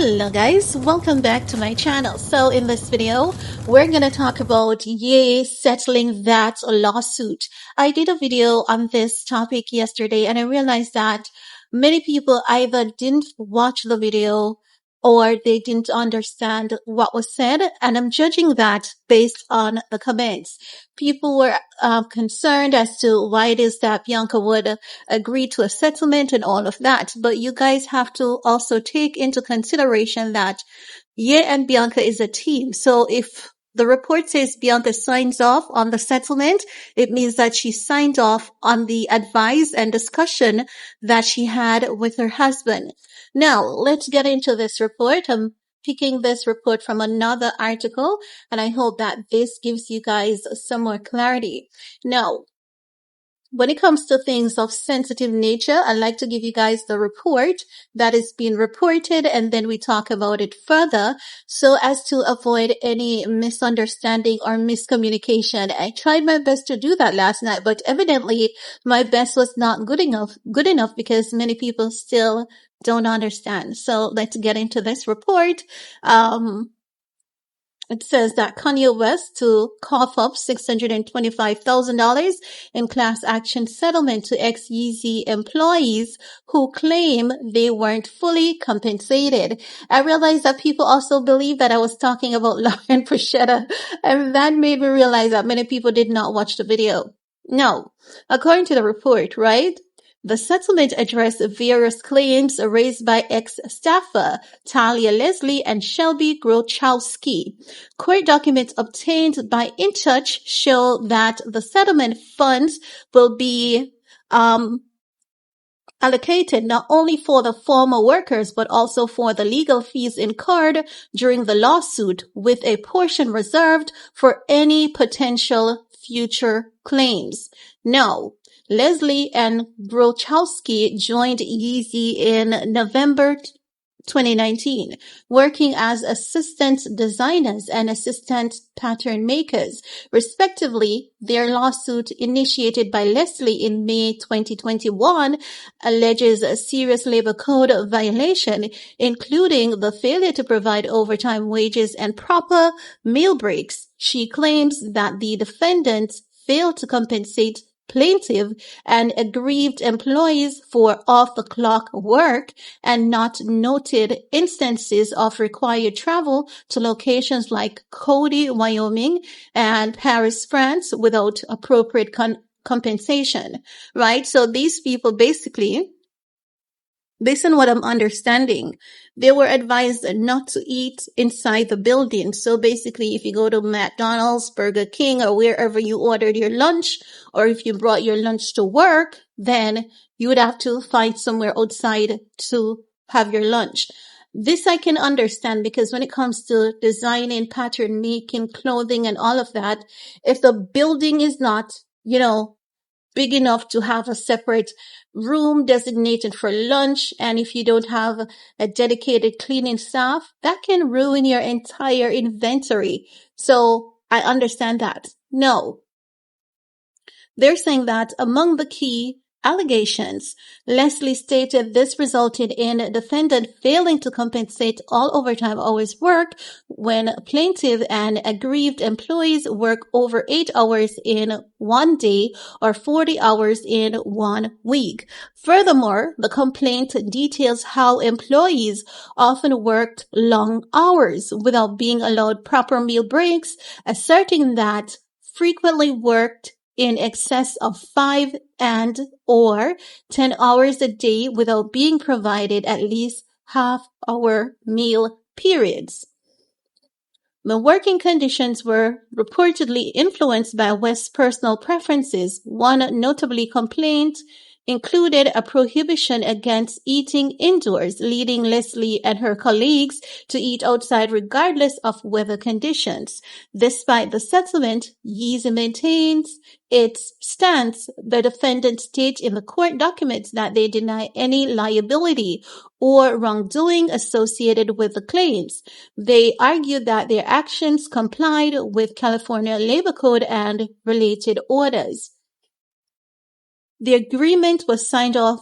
Hello guys, welcome back to my channel. So in this video, we're going to talk about Ye settling that lawsuit. I did a video on this topic yesterday and I realized that many people either didn't watch the video or they didn't understand what was said, and I'm judging that based on the comments. People were concerned as to why it is that Bianca would agree to a settlement and all of that. But you guys have to also take into consideration that Ye and Bianca is a team. So if the report says Bianca signs off on the settlement, it means that she signed off on the advice and discussion that she had with her husband. Now, let's get into this report. I'm picking this report from another article, and I hope that this gives you guys some more clarity. Now, when it comes to things of sensitive nature, I like to give you guys the report that is being reported, and then we talk about it further so as to avoid any misunderstanding or miscommunication. I tried my best to do that last night, but evidently my best was not good enough because many people still don't understand. So let's get into this report. It says that Kanye West to cough up $625,000 in class action settlement to ex-Yeezy employees who claim they weren't fully compensated. I realized that people also believe that I was talking about Lauren Procetta, and that made me realize that many people did not watch the video. No, according to the report, right? The settlement addressed various claims raised by ex-staffer Talia Leslie and Shelby Grochowski. Court documents obtained by InTouch show that the settlement funds will be allocated not only for the former workers but also for the legal fees incurred during the lawsuit, with a portion reserved for any potential future claims. Now, Leslie and Grochowski joined Yeezy in November 2019, working as assistant designers and assistant pattern makers, respectively. Their lawsuit, initiated by Leslie in May 2021, alleges a serious labor code violation, including the failure to provide overtime wages and proper meal breaks. She claims that the defendants failed to compensate plaintiff and aggrieved employees for off-the-clock work and not noted instances of required travel to locations like Cody, Wyoming and Paris, France without appropriate compensation, right? So these people basically, based on what I'm understanding, they were advised not to eat inside the building. So basically, if you go to McDonald's, Burger King, or wherever you ordered your lunch, or if you brought your lunch to work, then you would have to find somewhere outside to have your lunch. This I can understand, because when it comes to designing, pattern making, clothing, and all of that, if the building is not, big enough to have a separate room designated for lunch, and if you don't have a dedicated cleaning staff, that can ruin your entire inventory. So I understand that. No, they're saying that among the key allegations, Leslie stated this resulted in defendant failing to compensate all overtime hours worked when plaintiff and aggrieved employees work over 8 hours in one day or 40 hours in 1 week. Furthermore, the complaint details how employees often worked long hours without being allowed proper meal breaks, asserting that frequently worked in excess of 5 and or 10 hours a day without being provided at least half-hour meal periods. The working conditions were reportedly influenced by West's personal preferences. One notably complaint included a prohibition against eating indoors, leading Leslie and her colleagues to eat outside regardless of weather conditions. Despite the settlement, Yeezy maintains its stance. The defendants state in the court documents that they deny any liability or wrongdoing associated with the claims. They argue that their actions complied with California Labor Code and related orders. The agreement was signed off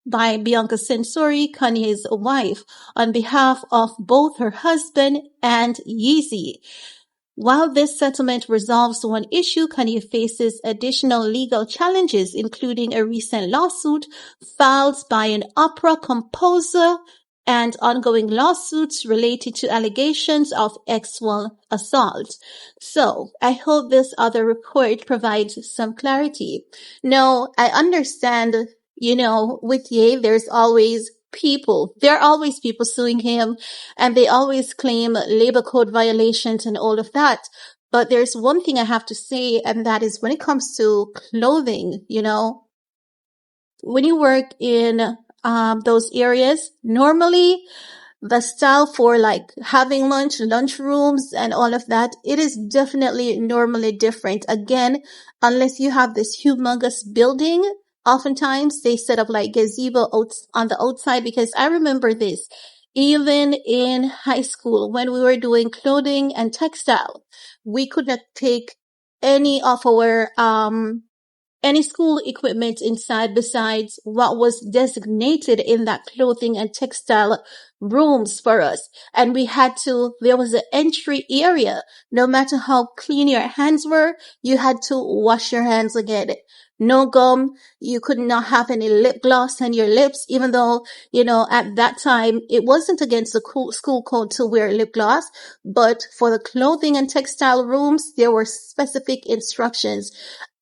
by Bianca Censori, Kanye's wife, on behalf of both her husband and Yeezy. While this settlement resolves one issue, Kanye faces additional legal challenges, including a recent lawsuit filed by an opera composer and ongoing lawsuits related to allegations of sexual assault. So, I hope this other report provides some clarity. No, I understand, with Ye, there are always people suing him, and they always claim labor code violations and all of that. But there's one thing I have to say, and that is when it comes to clothing, when you work in those areas, normally the style for like having lunch rooms and all of that, it is definitely normally different. Again, unless you have this humongous building, oftentimes they set up like gazebo on the outside, because I remember this even in high school when we were doing clothing and textile, we could not take any of our any school equipment inside besides what was designated in that clothing and textile rooms for us. And there was an entry area. No matter how clean your hands were, you had to wash your hands again. No gum. You could not have any lip gloss on your lips, even though, at that time, it wasn't against the school code to wear lip gloss. But for the clothing and textile rooms, there were specific instructions.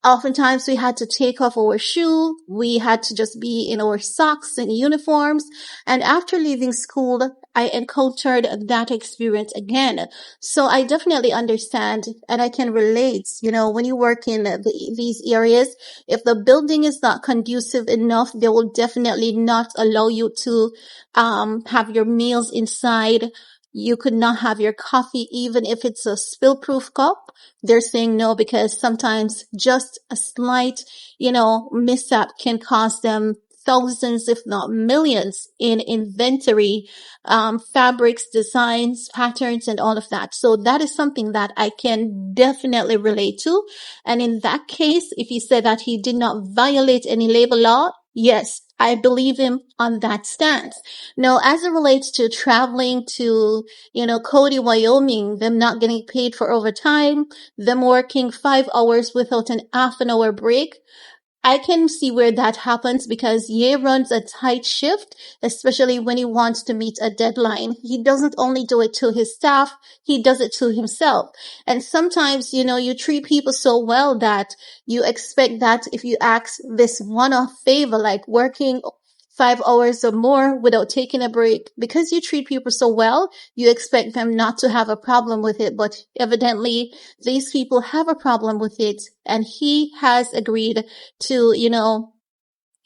Oftentimes we had to take off our shoe. We had to just be in our socks and uniforms. And after leaving school, I encountered that experience again. So I definitely understand and I can relate, when you work in these areas, if the building is not conducive enough, they will definitely not allow you to, have your meals inside. You could not have your coffee, even if it's a spill-proof cup. They're saying no because sometimes just a slight, mishap can cost them thousands, if not millions, in inventory, fabrics, designs, patterns, and all of that. So that is something that I can definitely relate to. And in that case, if he said that he did not violate any labor law, yes, I believe him on that stance. Now, as it relates to traveling to, Cody, Wyoming, them not getting paid for overtime, them working 5 hours without an half an hour break, I can see where that happens because Ye runs a tight shift, especially when he wants to meet a deadline. He doesn't only do it to his staff, he does it to himself. And sometimes, you treat people so well that you expect that if you ask this one-off favor, like working 5 hours or more without taking a break, because you treat people so well, you expect them not to have a problem with it. But evidently, these people have a problem with it, and he has agreed to,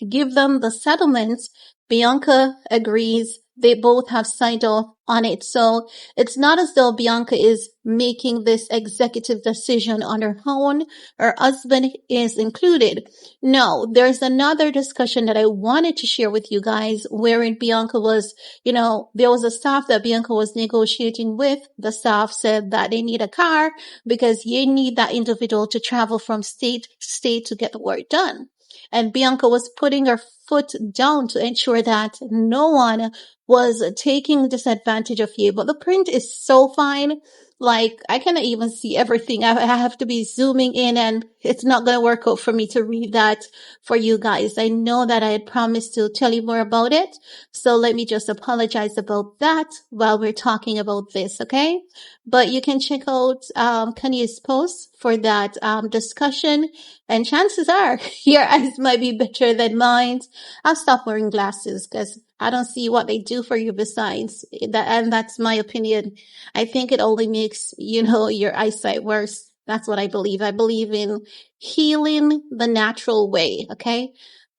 give them the settlements. Bianca agrees. They both have signed off on it. So it's not as though Bianca is making this executive decision on her own. Her husband is included. No, there's another discussion that I wanted to share with you guys wherein Bianca was, there was a staff that Bianca was negotiating with. The staff said that they need a car because you need that individual to travel from state to state to get the work done. And Bianca was putting her foot down to ensure that no one was taking disadvantage of you. But the print is so fine. Like, I cannot even see everything. I have to be zooming in, and it's not going to work out for me to read that for you guys. I know that I had promised to tell you more about it. So let me just apologize about that while we're talking about this, okay? But you can check out Kanye's post for that discussion. And chances are your eyes might be better than mine. I'll stop wearing glasses because I don't see what they do for you besides that. And that's my opinion. I think it only makes, your eyesight worse. That's what I believe. I believe in healing the natural way. Okay.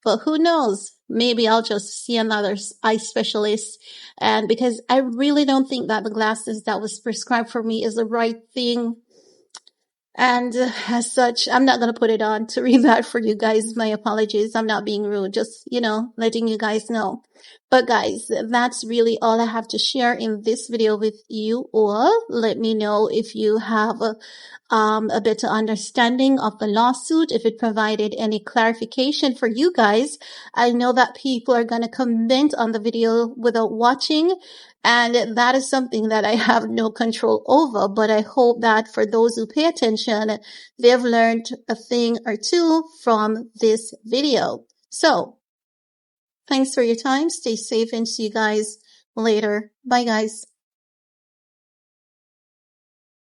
But who knows? Maybe I'll just see another eye specialist. And because I really don't think that the glasses that was prescribed for me is the right thing. And as such, I'm not going to put it on to read that for you guys. My apologies. I'm not being rude. Just, letting you guys know. But guys, that's really all I have to share in this video with you all. Let me know if you have a better understanding of the lawsuit, if it provided any clarification for you guys. I know that people are going to comment on the video without watching, and that is something that I have no control over, but I hope that for those who pay attention, they've learned a thing or two from this video. So, thanks for your time. Stay safe and see you guys later. Bye, guys.